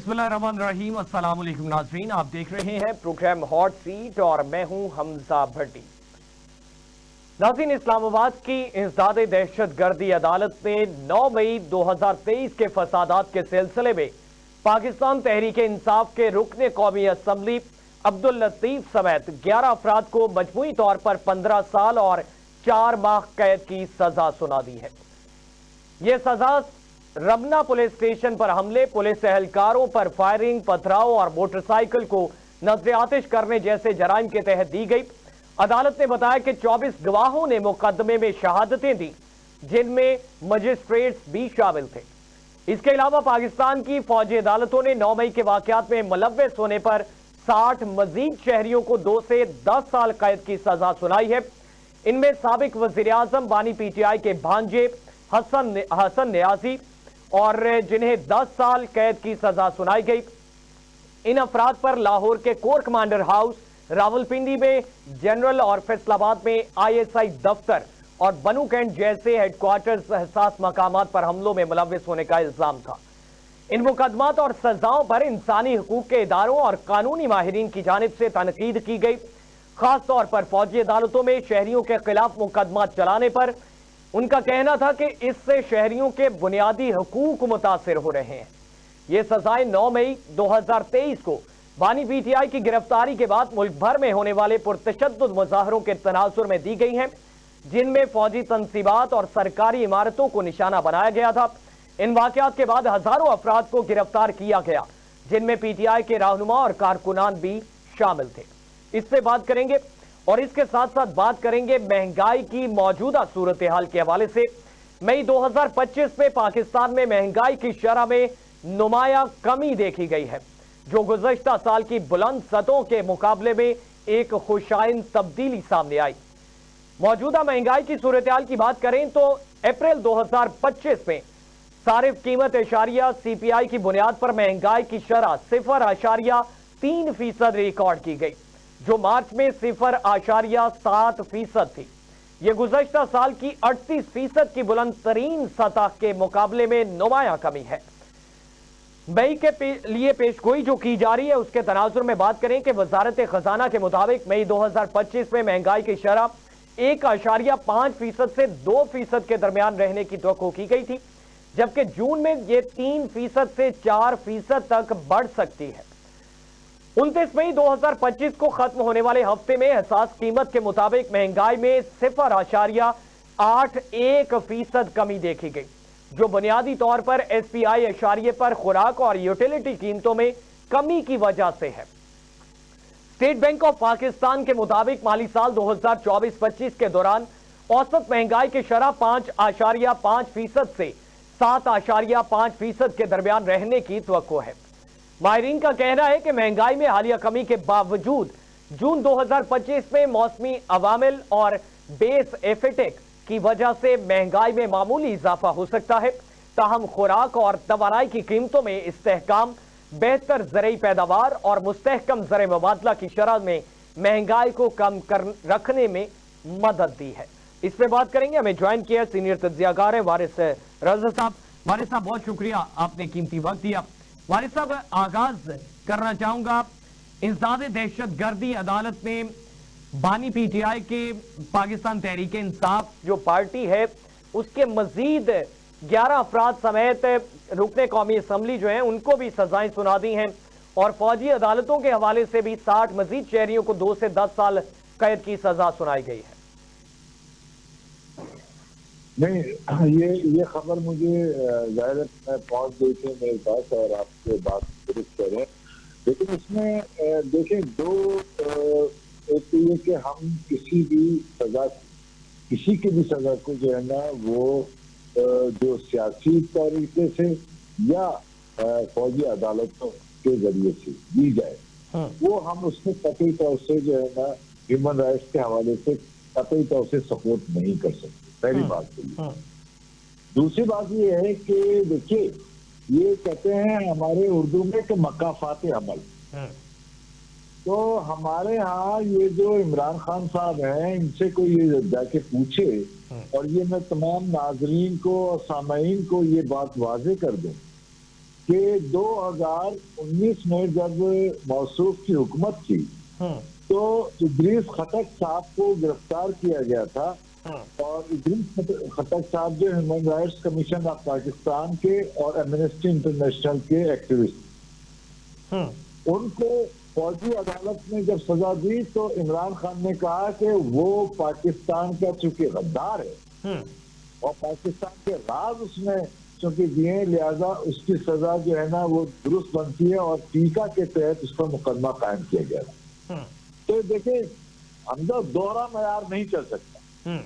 बिस्मिल्लाहिर्रहमानिर्रहीम। अस्सलाम वालेकुम नाज़रीन, आप देख रहे हैं प्रोग्राम हॉट सीट और मैं हूं हमजा भट्टी। नाज़रीन, इस्लामाबाद की इंसदादे दहशत गर्दी अदालत ने 9 मई 2023 के फसादात के सिलसिले में पाकिस्तान तहरीक इंसाफ के रुकन कौमी असम्बली अब्दुल लतीफ समेत 11 अफराद को मजमूई तौर पर 15 साल और 4 माह कैद की सजा सुना दी है। यह सजा रमना पुलिस स्टेशन पर हमले, पुलिस एहलकारों पर फायरिंग, पथराव और मोटरसाइकिल को नजर आतिश करने जैसे जराइम के तहत दी गई। अदालत ने बताया कि 24 गवाहों ने मुकदमे में शहादतें दी, जिनमें मजिस्ट्रेट्स भी शामिल थे। इसके अलावा पाकिस्तान की फौजी अदालतों ने 9 मई के वाकयात में मुलव्वस होने पर 60 मजीद शहरियों को 2 से 10 साल कैद की सजा सुनाई है। इनमें साबिक वजीर आजम बानी PTI के भांजे हसन न्याजी और जिन्हें 10 साल कैद की सजा सुनाई गई। इन अफराद पर लाहौर के कोर कमांडर हाउस, रावलपिंडी में जनरल और फैसलाबाद में ISI दफ्तर और बनू कैंट जैसे हेडक्वार्टर्स हसास मकामात पर हमलों में मुलव्वस होने का इल्जाम था। इन मुकदमात और सजाओं पर इंसानी हकूक के इदारों और कानूनी माहिरीन की जानिब से तनकीद की गई। खास तौर पर फौजी अदालतों में शहरियों के खिलाफ मुकदमा चलाने पर उनका कहना था कि इससे शहरियों के बुनियादी हकूक मुतासिर हो रहे हैं। ये सजाएं 9 मई 2023 को बानी PTI की गिरफ्तारी के बाद मुल्क भर में होने वाले पुरतशद्दुद मुजाहरों के तनासुर में दी गई हैं, जिनमें फौजी तंसीबात और सरकारी इमारतों को निशाना बनाया गया था। इन वाकयात के बाद हजारों अफराद को गिरफ्तार किया गया, जिनमें PTI के रहनुमा और कारकुनान भी शामिल थे। इस पे बात करेंगे और इसके साथ साथ बात करेंगे महंगाई की मौजूदा सूरत हाल के हवाले से। मई 2025 में पाकिस्तान में महंगाई की शरह में नुमाया कमी देखी गई है, जो गुज़श्ता साल की बुलंद सतहों के मुकाबले में एक खुशाइन तब्दीली सामने आई। मौजूदा महंगाई की सूरत हाल की बात करें तो अप्रैल 2025 में सारिफ कीमत एशारिया CPI की बुनियाद पर महंगाई की शरह 0.3% रिकॉर्ड की गई, जो मार्च में 0.7% थी। यह गुज़श्ता साल की 38% की बुलंद तरीन सतह के मुकाबले में नुमाया कमी है। मई के लिए पेशगोई जो की जा रही है, उसके तनाजुर में बात करें कि वजारत खजाना के मुताबिक मई 2025 में महंगाई की शरह 1.5% से 2% के दरमियान रहने की तवक्को की गई थी, जबकि जून में यह 3% से 4% तक बढ़ सकती है। 29 मई 2025 को खत्म होने वाले हफ्ते में हसास कीमत के मुताबिक महंगाई में 0.81% कमी देखी गई, जो बुनियादी तौर पर SPI एशारिये पर खुराक और यूटिलिटी कीमतों में कमी की वजह से है। स्टेट बैंक ऑफ पाकिस्तान के मुताबिक माली साल 2024-25 के दौरान औसत महंगाई की शरह 5.5% से 7.5% के दरमियान रहने की तवक्को है। माहिरीन का कहना है कि महंगाई में हालिया कमी के बावजूद जून 2025 में मौसमी अवामिल और बेस इफेक्ट की वजह से महंगाई में मामूली इजाफा हो सकता है। ताहम खुराक और तवानाई की कीमतों में इस्तेहकाम, बेहतर ज़रई पैदावार और मुस्तहकम ज़र मुबादला की शरह में महंगाई को कम रखने में मदद दी है। इस पर बात करेंगे। हमें ज्वाइन किया सीनियर तज्जियाकार है वारिस रज़ा साहब। वारिस साहब, बहुत शुक्रिया, आपने कीमती वक्त दिया। वारिस साहब, आगाज करना चाहूंगा, इंसदादे दहशत गर्दी अदालत ने बानी PTI के पाकिस्तान तहरीक इंसाफ जो पार्टी है उसके मजीद 11 अफराद समेत रुकने कौमी असम्बली जो हैं उनको भी सजाएं सुना दी हैं और फौजी अदालतों के हवाले से भी 60 मजीद शहरियों को 2 से 10 साल कैद की सजा सुनाई गई है। नहीं, ये खबर मुझे जाहिर पहुंच गई थी मेरे पास और आपसे बात दुरुस्त करें, लेकिन इसमें देखें दो, एक तो ये कि हम किसी की भी सजा को जो है ना वो जो सियासी तरीके से या फौजी अदालतों के जरिए से दी जाए, वो हम उसमें कतई तौर से जो है ना ह्यूमन राइट्स के हवाले से कतई तौर से सपोर्ट नहीं कर सकते। पहली बात तो ये। दूसरी बात ये है कि देखिए, ये कहते हैं हमारे उर्दू में कि मकाफात अमल, तो हमारे यहाँ ये जो इमरान खान साहब हैं इनसे कोई ये जाके पूछे, और ये मैं तमाम नाजरीन को और सामाईन को ये बात वाजे कर दूं کہ 2019 میں جب موصوف کی حکومت تھی تو ادریس خٹک صاحب کو گرفتار کیا گیا تھا، اور ادریس خٹک صاحب جو human rights commission of Pakistan کے اور ایمنسٹی انٹرنیشنل کے ایکٹیوسٹ، ان کو فوجی عدالت نے جب سزا دی تو عمران خان نے کہا کہ وہ پاکستان کا چونکہ غدار ہے اور پاکستان کے راز اس نے چونکہ دیے، لہذا اس کی سزا جو ہے نا وہ درست بنتی ہے، اور ٹیکا کے تحت اس پر مقدمہ قائم کیا گیا تھا۔ تو دیکھیں اندر دوہرا معیار نہیں چل سکتا۔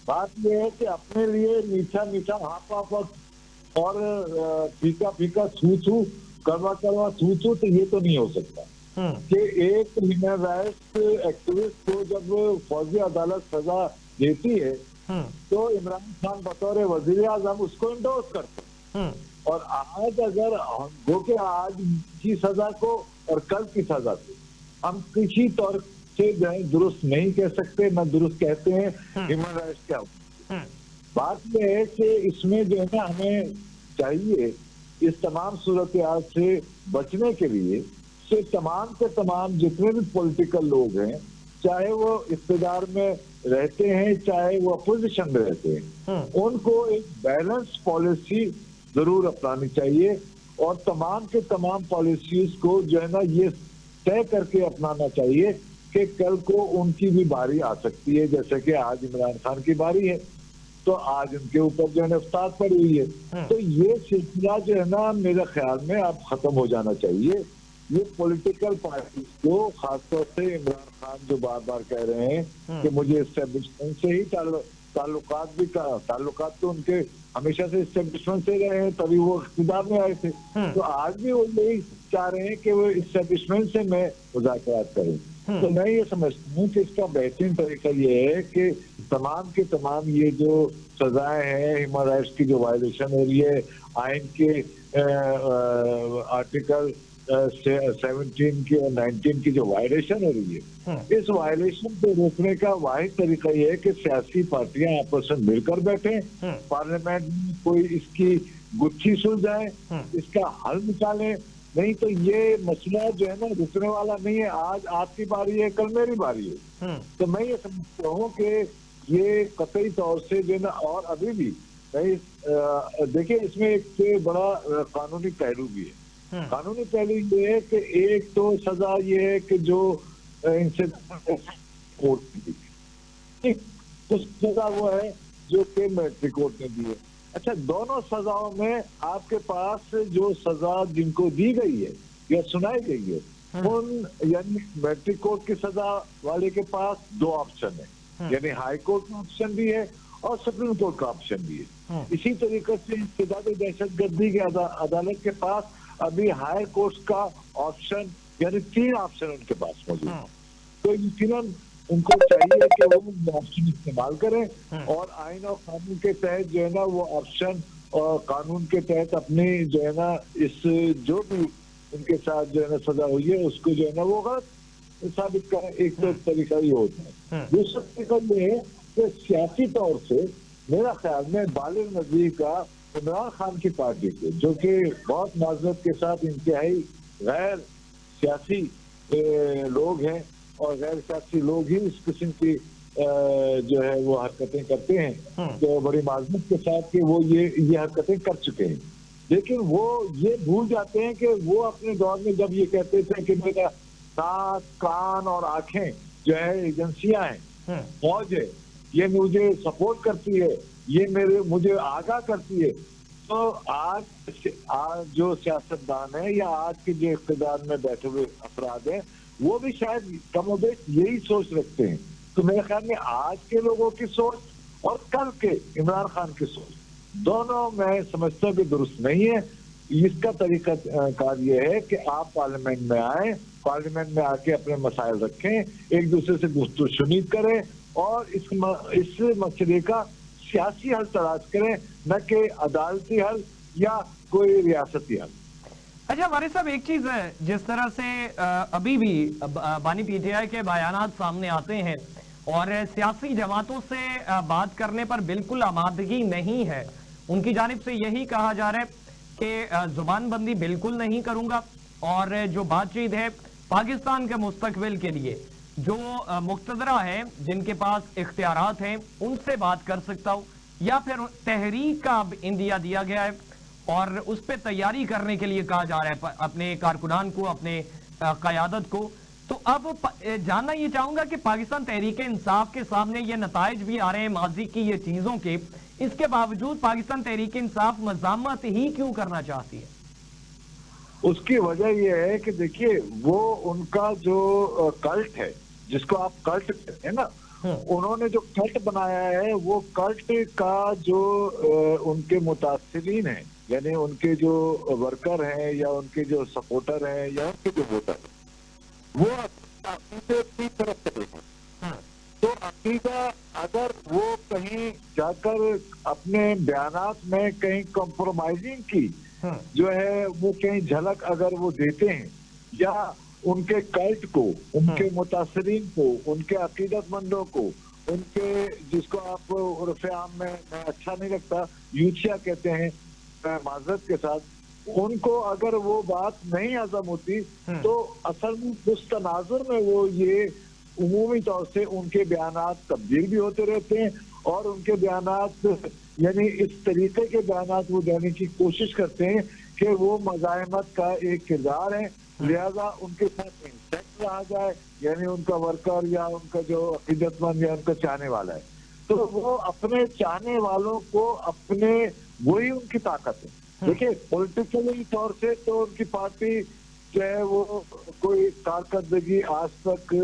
بات یہ ہے کہ اپنے لیے میٹھا میٹھا ہاپا اور پھیکا پھیکا چھو چھو کروا چھو چھو، تو یہ تو نہیں ہو سکتا کہ ایک ہیومن رائٹس ایکٹیوسٹ کو جب فوجی عدالت سزا دیتی ہے تو عمران خان بطور وزیر اعظم اس کو انڈورس کرتے ہیں، اور آج اگر گو کہ آج کی سزا کو اور کل کی سزا کو ہم کسی طور سے درست نہیں کہہ سکتے، نہ درست کہتے ہیں ہیومن رائٹس کیا ہوتا ہے۔ بات یہ ہے کہ اس میں جو ہے نا ہمیں چاہیے اس تمام صورتحال سے بچنے کے لیے کہ تمام کے تمام جتنے بھی پولیٹیکل لوگ ہیں، چاہے وہ اقتدار میں رہتے ہیں چاہے وہ اپوزیشن میں رہتے ہیں، ان کو ایک بیلنس پالیسی ضرور اپنانی چاہیے، اور تمام کے تمام پالیسیز کو جو ہے نا یہ طے کر کے اپنانا چاہیے کہ کل کو ان کی بھی باری آ سکتی ہے، جیسے کہ آج عمران خان کی باری ہے تو آج ان کے اوپر جو ہے نا افتاد پڑی ہوئی ہے۔ تو یہ سلسلہ جو ہے نا میرے خیال میں اب ختم ہو جانا چاہیے۔ یہ پولیٹیکل پارٹیز کو، خاص طور سے عمران خان جو بار بار کہہ رہے ہیں کہ مجھے اسٹیبلشمنٹ سے ہی تعلقات تو ان کے ہمیشہ سے اسٹیبلشمنٹ سے رہے ہیں، تبھی وہ اقتدار میں آئے تھے، تو آج بھی وہ یہی چاہ رہے ہیں کہ وہ اسٹیبلشمنٹ سے میں مذاکرات کریں۔ تو میں یہ سمجھتا ہوں کہ اس کا بہترین طریقہ یہ ہے کہ تمام کے تمام یہ جو سزائیں ہیں، ہیومن رائٹس کی جو وائلیشن ہو رہی ہے، آئین کے آرٹیکل 17 کی اور 19 کی جو وائلیشن ہو رہی ہے، اس وائلیشن کو روکنے کا واحد طریقہ یہ ہے کہ سیاسی پارٹیاں آپس میں مل کر بیٹھیں، پارلیمنٹ میں کوئی اس کی گتھی سلجھائیں، اس کا حل نکالیں، نہیں تو یہ مسئلہ جو ہے نا رکنے والا نہیں ہے۔ آج آپ کی باری ہے، کل میری باری ہے۔ تو میں یہ سمجھتا ہوں کہ یہ قطعی طور سے جو ہے نا، اور ابھی بھی دیکھیں اس میں ایک بڑا قانونی پہلو بھی ہے۔ قانونی پہلو یہ ہے کہ ایک تو سزا یہ ہے کہ جو ان سے کورٹ نے دی، سزا وہ ہے جو کہ میٹرک کورٹ نے دی ہے۔ اچھا، دونوں سزاؤں میں آپ کے پاس جو سزا جن کو دی گئی ہے یا سنائی گئی ہے، ان یعنی میٹرک کورٹ کی سزا والے کے پاس دو آپشن ہے، یعنی ہائی کورٹ کا آپشن بھی ہے اور سپریم کورٹ کا آپشن بھی ہے۔ اسی طریقے سے امتداد دہشت گردی کی عدالت کے پاس ابھی ہائی کورٹ کا آپشن یعنی 3 آپشن ان کے پاس موجود ہے۔ تو یقیناً ان کو چاہیے کہ وہ آپشن استعمال کریں اور آئین اور قانون کے تحت جو ہے نا وہ آپشن اور قانون کے تحت اپنی جو ہے نا اس جو بھی ان کے ساتھ جو ہے نا سزا ہوئی ہے اس کو جو ہے نا وہ غلط ثابت کریں۔ ایک تو طریقہ یہ ہوتا ہے۔ دوسرا طریقہ یہ ہے کہ سیاسی طور سے میرا خیال میں بالغ نظیر کا عمران خان کی پارٹی کے، جو کہ بہت معذرت کے ساتھ انتہائی غیر سیاسی لوگ ہیں، اور غیر سیاسی لوگ ہی اس قسم کی جو ہے وہ حرکتیں کرتے ہیں، تو بڑی معذرت کے ساتھ کہ وہ یہ حرکتیں کر چکے ہیں، لیکن وہ یہ بھول جاتے ہیں کہ وہ اپنے دور میں جب یہ کہتے تھے کہ میرا ناک، کان اور آنکھیں جو ہے ایجنسیاں ہیں، فوج ہے، یہ مجھے سپورٹ کرتی ہے، یہ مجھے آگاہ کرتی ہے، تو آج جو سیاستدان ہیں یا آج کے جو اقتدار میں بیٹھے ہوئے افراد ہیں وہ بھی شاید کم و بیش یہی سوچ رکھتے ہیں۔ تو میرے خیال میں آج کے لوگوں کی سوچ اور کل کے عمران خان کی سوچ دونوں میں سمجھتا ہوں کہ درست نہیں ہے۔ اس کا طریقہ کار یہ ہے کہ آپ پارلیمنٹ میں آئیں، پارلیمنٹ میں آ کے اپنے مسائل رکھیں، ایک دوسرے سے گفت و شنید کریں اور اس مسئلے کا سیاسی حل تلاش کریں، نہ کہ عدالتی حل یا کوئی ریاستی حل۔ اچھا وارث صاحب، ایک چیز ہے، جس طرح سے ابھی بھی بانی پی ٹی آئی کے بیانات سامنے آتے ہیں اور سیاسی جماعتوں سے بات کرنے پر بالکل آمادگی نہیں ہے، ان کی جانب سے یہی کہا جا رہا ہے کہ زبان بندی بالکل نہیں کروں گا اور جو بات چیت ہے پاکستان کے مستقبل کے لیے جو مقتدرہ ہیں جن کے پاس اختیارات ہیں ان سے بات کر سکتا ہوں، یا پھر تحریک کا اب اندیا دیا گیا ہے اور اس پہ تیاری کرنے کے لیے کہا جا رہا ہے اپنے کارکنان کو، اپنے قیادت کو. تو اب جاننا یہ چاہوں گا کہ پاکستان تحریک انصاف کے سامنے یہ نتائج بھی آ رہے ہیں ماضی کی یہ چیزوں کے، اس کے باوجود پاکستان تحریک انصاف مزاحمت ہی کیوں کرنا چاہتی ہے؟ اس کی وجہ یہ ہے کہ دیکھیے وہ ان کا جو کلٹ ہے جس کو آپ کلٹ کہتے ہیں نا، انہوں نے جو کلٹ بنایا ہے وہ کلٹ کا جو ان کے متاثرین ہیں، یعنی ان کے جو ورکر ہیں یا ان کے جو سپورٹر ہیں یا ان کے جو ووٹر ہیں، وہ عقیدے کی طرف چلے ہیں. تو عقیدہ اگر وہ کہیں جا کر اپنے بیانات میں کہیں کمپرومائزنگ کی جو ہے وہ کہیں جھلک اگر وہ دیتے ہیں، یا ان کے کلٹ کو، ان کے متاثرین کو، ان کے عقیدت مندوں کو، ان کے جس کو آپ عرف عام میں اچھا نہیں لگتا یوتھیا کہتے ہیں معذرت کے ساتھ، ان کو اگر وہ بات نہیں ہضم ہوتی تو اصل میں اس تناظر میں وہ یہ عمومی طور سے ان کے بیانات تبدیل بھی ہوتے رہتے ہیں اور ان کے بیانات یعنی اس طریقے کے بیانات وہ دینے کی کوشش کرتے ہیں کہ وہ مزاحمت کا ایک کردار ہے، لہذا ان کے ساتھ انسیکٹ رہا جائے، یعنی ان کا ورکر یا ان کا جو عقیدت مند یا ان کا چاہنے والا ہے، تو وہ اپنے چاہنے والوں کو اپنے وہی ان کی طاقت ہے. دیکھیں پولیٹیکلی طور سے تو ان کی پارٹی جو ہے وہ کوئی کارکردگی آج تک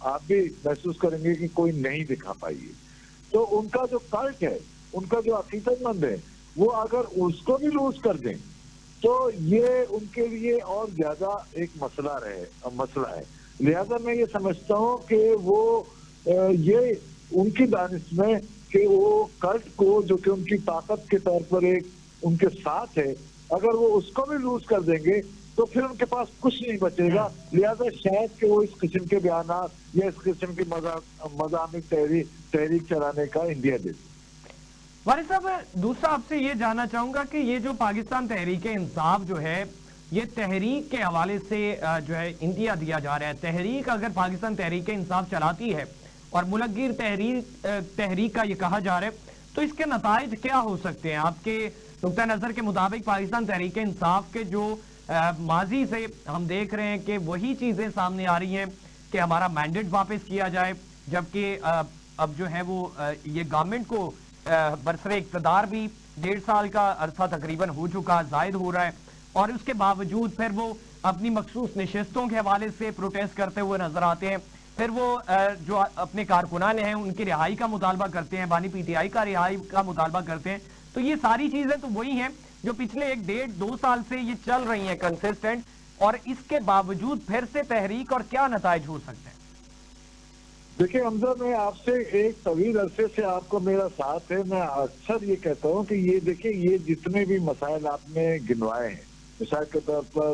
آپ بھی محسوس کریں گے کہ کوئی نہیں دکھا پائی ہے. تو ان کا جو کلٹ ہے، ان کا جو عقیدت مند ہے، وہ اگر اس کو بھی لوز کر دیں تو یہ ان کے لیے اور زیادہ ایک مسئلہ ہے. لہذا میں یہ سمجھتا ہوں کہ وہ یہ ان کی دانش میں کہ وہ کلٹ کو جو کہ ان کی طاقت کے طور پر ایک ان کے ساتھ ہے، اگر وہ اس کو بھی لوز کر دیں گے تو پھر ان کے پاس کچھ نہیں بچے گا. لہذا شاید کہ وہ اس قسم کے بیانات یا اس قسم کی مضامین تحریک چلانے کا انڈیا دے. وارث صاحب دوسرا آپ سے یہ جاننا چاہوں گا کہ یہ جو پاکستان تحریک انصاف جو ہے یہ تحریک کے حوالے سے جو ہے انڈیا دیا جا رہا ہے، تحریک اگر پاکستان تحریک انصاف چلاتی ہے اور ملکگیر تحریک کا یہ کہا جا رہا ہے تو اس کے نتائج کیا ہو سکتے ہیں آپ کے نقطہ نظر کے مطابق؟ پاکستان تحریک انصاف کے جو ماضی سے ہم دیکھ رہے ہیں کہ وہی چیزیں سامنے آ رہی ہیں کہ ہمارا مینڈیٹ واپس کیا جائے، جبکہ اب جو ہے وہ یہ گورنمنٹ کو برسر اقتدار بھی 1.5 سال کا عرصہ تقریباً ہو چکا، زائد ہو رہا ہے، اور اس کے باوجود پھر وہ اپنی مخصوص نشستوں کے حوالے سے پروٹیسٹ کرتے ہوئے نظر آتے ہیں، پھر وہ جو اپنے کارکنان ہیں ان کی رہائی کا مطالبہ کرتے ہیں، بانی پی ٹی آئی کا رہائی کا مطالبہ کرتے ہیں. تو یہ ساری چیزیں تو وہی ہیں جو پچھلے 1.5-2 سال سے یہ چل رہی ہیں کنسسٹنٹ، اور اس کے باوجود پھر سے تحریک اور کیا نتائج ہو سکتے ہیں؟ دیکھیں حمزہ، میں آپ سے ایک طویل عرصے سے آپ کو میرا ساتھ ہے، میں اکثر یہ کہتا ہوں کہ یہ دیکھیں یہ جتنے بھی مسائل آپ نے گنوائے ہیں، مثال کے طور پر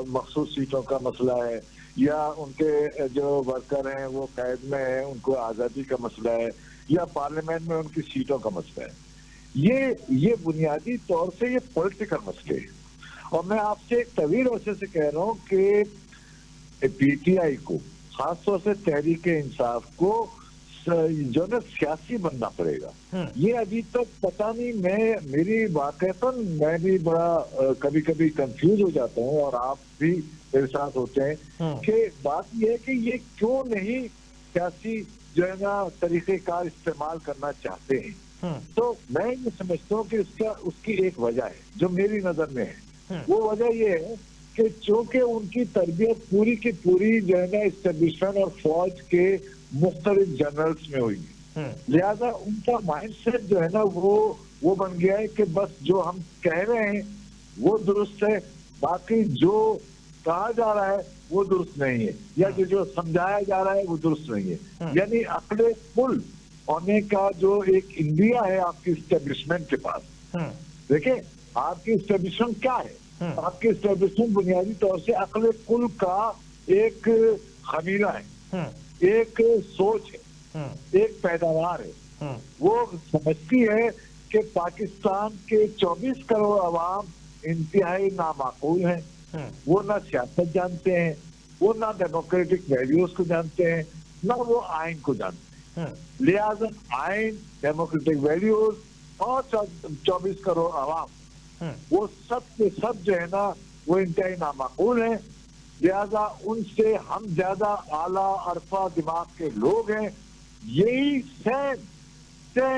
مخصوص سیٹوں کا مسئلہ ہے، یا ان کے جو ورکر ہیں وہ قید میں ہیں ان کو آزادی کا مسئلہ ہے، یا پارلیمنٹ میں ان کی سیٹوں کا مسئلہ ہے، یہ بنیادی طور سے یہ پولیٹیکل مسئلے ہیں. اور میں آپ سے ایک طویل عرصے سے کہہ رہا ہوں کہ پی ٹی آئی کو، خاص طور سے تحریک انصاف کو جو ہے سیاسی بننا پڑے گا. یہ ابھی تک پتہ نہیں، میری واقعتاً میں بھی بڑا کبھی کبھی کنفیوز ہو جاتا ہوں اور آپ بھی میرے ساتھ ہوتے ہیں کہ بات یہ ہے کہ یہ کیوں نہیں سیاسی جو ہے نا طریقہ کار استعمال کرنا چاہتے ہیں. تو میں یہ سمجھتا ہوں کہ اس کی ایک وجہ ہے جو میری نظر میں ہے. وہ وجہ یہ ہے کہ چونکہ ان کی تربیت پوری کی پوری جو ہے نا اسٹیبلشمنٹ اور فوج کے مختلف جنرلز میں ہوئی ہے، لہذا ان کا مائنڈ سیٹ جو ہے نا وہ بن گیا ہے کہ بس جو ہم کہہ رہے ہیں وہ درست ہے، باقی جو کہا جا رہا ہے وہ درست نہیں ہے، یا جو سمجھایا جا رہا ہے وہ درست نہیں ہے. یعنی عقل کل ہونے کا جو ایک انڈیا ہے آپ کی اسٹیبلشمنٹ کے پاس. دیکھیں آپ کی اسٹیبلشمنٹ کیا ہے؟ آپ کی اسٹیبلشمنٹ بنیادی طور سے عقل کل کا ایک خمیرہ ہے، ایک سوچ ہے، ایک پیداوار ہے. وہ سمجھتی ہے कि पाकिस्तान के 24 करोड़ अवाम इंतहाई नामाकूल हैं। वो ना सियासत जानते हैं, वो ना डेमोक्रेटिक वैल्यूज को जानते हैं, ना वो आइन को जानते हैं। लिहाजा आइन, डेमोक्रेटिक वैल्यूज और 24 करोड़ अवाम, वो सब के सब जो है ना वो इंतहाई नामाकूल हैं। लिहाजा उनसे हम ज्यादा आला अरफा दिमाग के लोग हैं। यही सेम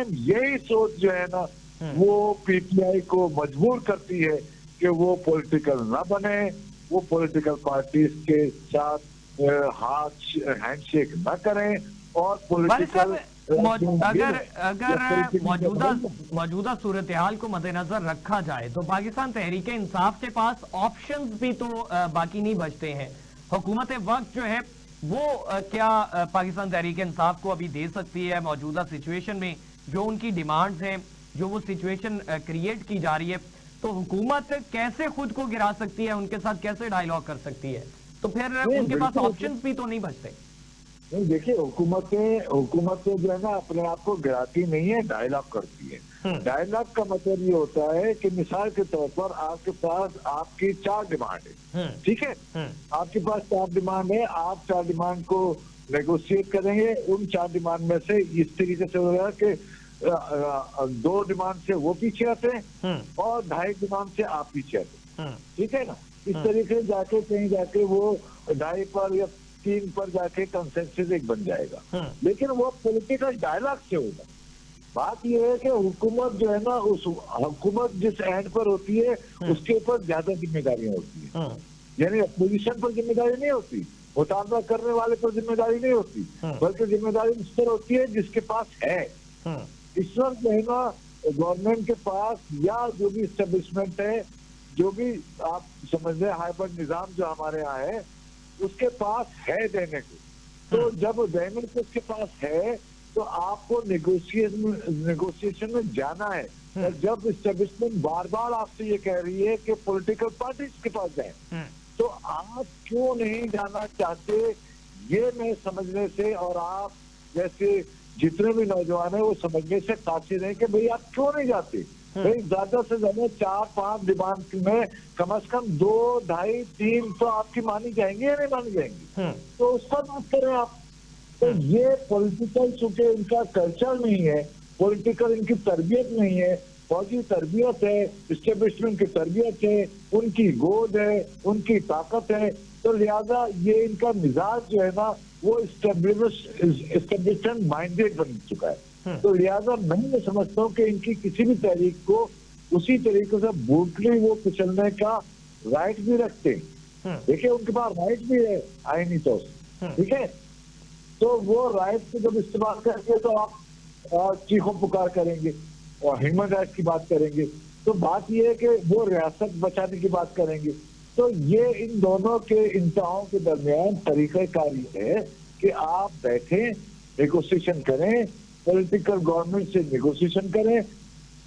यही सोच जो है ना वो पीटीआई को मजबूर करती है कि वो पॉलिटिकल ना बने, वो पॉलिटिकल पार्टीज के साथ हैंडशेक ना करें और पॉलिटिकल अगर मौजूदा सूरत हाल को मद्देनजर रखा जाए तो पाकिस्तान तहरीक इंसाफ के पास ऑप्शंस भी तो बाकी नहीं बचते हैं। हुकूमत वक्त जो है वो क्या पाकिस्तान तहरीक इंसाफ को अभी दे सकती है मौजूदा सिचुएशन में जो उनकी डिमांड्स हैं, जो वो सिचुएशन क्रिएट की जा रही है, तो हुकूमत कैसे खुद को गिरा सकती है, उनके साथ कैसे डायलॉग कर सकती है? तो फिर उनके पास ऑप्शंस भी तो नहीं बचते। नहीं, देखिए हुकूमतें जो है ना अपने आप को गिराती नहीं है, डायलॉग करती है। डायलॉग का मतलब ये होता है कि मिसाल के तौर पर आपके पास आपकी 4 डिमांड है, ठीक है, आपके पास 4 डिमांड है, आप 4 डिमांड को नेगोशिएट करेंगे। उन 4 डिमांड में से इस तरीके से हो रहा है कि 2 डिमांड से वो पीछे आते हैं और 2.5 डिमांड से आप पीछे आते हैं, ठीक है ना। इस तरीके से जाके कहीं जाके वो 2.5 पर या 3 पर जाके कंसेंसस एक बन जाएगा, लेकिन वो पॉलिटिकल डायलॉग से होगा। बात ये है कि हुकूमत जो है ना, उस हुकूमत जिस एंड पर होती है उसके ऊपर ज्यादा जिम्मेदारियां होती है। यानी अपोजिशन पर जिम्मेदारी नहीं होती, मुतालबा करने वाले पर जिम्मेदारी नहीं होती, बल्कि जिम्मेदारी उस पर होती है जिसके पास है। इस वक्त जो है ना गवर्नमेंट के पास या जो भी एस्टेब्लिशमेंट है, जो भी आप समझ लें हाइब्रिड निजाम जो हमारे यहाँ है, उसके पास है देने को। तो जब देने को उसके पास है तो आपको नेगोशिएशन में जाना है। और जब एस्टेब्लिशमेंट बार बार आपसे ये कह रही है कि पॉलिटिकल पार्टीज के पास जाए, तो आप क्यों नहीं जाना चाहते, ये मैं समझने से और आप जैसे जितने भी नौजवान है वो समझने से कासिर है कि भाई आप क्यों नहीं जाते। भाई ज्यादा से ज्यादा 4-5 डिमांड में कम से कम 2, 2.5, 3 तो आपकी मानी जाएंगी या नहीं मानी जाएंगी, तो उस पर बात करें आप। तो ये पॉलिटिकल चूंकि इनका कल्चर नहीं है, पॉलिटिकल इनकी तरबियत नहीं है, फौजी तरबियत है, एस्टेब्लिशमेंट की तरबियत है, उनकी गोद है, उनकी ताकत है, तो लिहाजा ये इनका मिजाज जो है ना वो एस्टेब्लिशमेंट माइंडेड बन चुका है। तो लिहाजा मैं समझता हूँ कि इनकी किसी भी तहरीक को उसी तरीके से ब्रूटली वो कुचलने का राइट भी रखते हैं। देखिए उनके पास राइट भी है आईनी तौर से, ठीक है, तो वो राइट को जब इस्तेमाल करेंगे तो आप चीखों पुकार करेंगे और ह्यूमन राइट की बात करेंगे, तो बात ये है कि वो रियासत बचाने की बात करेंगे। तो ये इन दोनों के इंतहाओं के दरमियान तरीक़ेकार ये है कि आप बैठें, नेगोशिएशन करें, पॉलिटिकल गवर्नमेंट से नेगोशिएशन करें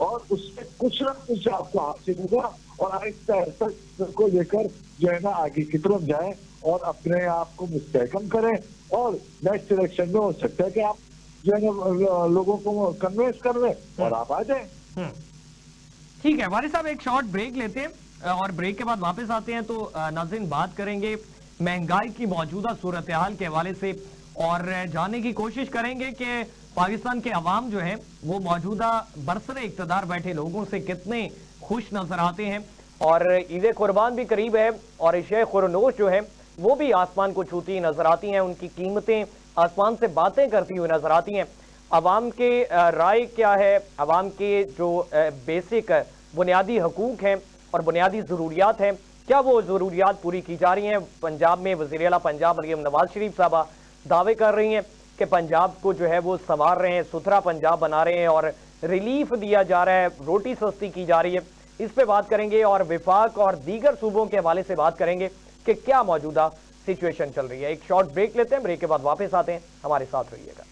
और उससे कुछ ना कुछ आपको हासिल होगा और आहिस्ता आहिस्ता को लेकर जो है ना आगे की तरफ जाए और अपने आप को मुस्तहकम करें। और नेक्स्ट इलेक्शन में हो सकता है कि आप जो है ना लोगों को कन्विंस कर लें और आप आ जाएं। ठीक है वारिस साहब, एक शॉर्ट ब्रेक लेते हैं और ब्रेक के बाद वापस आते हैं। तो नाज़रीन बात करेंगे महंगाई की मौजूदा सूरत हाल के हवाले से और जानने की कोशिश करेंगे कि पाकिस्तान के अवाम जो है वो मौजूदा बरसरे इक़्तिदार बैठे लोगों से कितने खुश नजर आते हैं। और ईद कुर्बान भी करीब है और इशा खुरनोश जो है वो भी आसमान को छूती नजर आती हैं, उनकी कीमतें आसमान से बातें करती हुई नजर आती हैं। अवाम के राय क्या है, अवाम के जो बेसिक बुनियादी हकूक हैं और बुनियादी ज़रूरियात हैं, क्या वो ज़रूरियात पूरी की जा रही हैं? पंजाब में वज़ीर आला पंजाब मरियम नवाज शरीफ साहबा दावे कर रही हैं कि पंजाब को जो है वो संवार रहे हैं, सुथरा पंजाब बना रहे हैं और रिलीफ दिया जा रहा है, रोटी सस्ती की जा रही है। इस पे बात करेंगे और विफाक और दीगर सूबों के हवाले से बात करेंगे कि क्या मौजूदा सिचुएशन चल रही है। एक शॉर्ट ब्रेक लेते हैं, ब्रेक के बाद वापस आते हैं, हमारे साथ रहिएगा।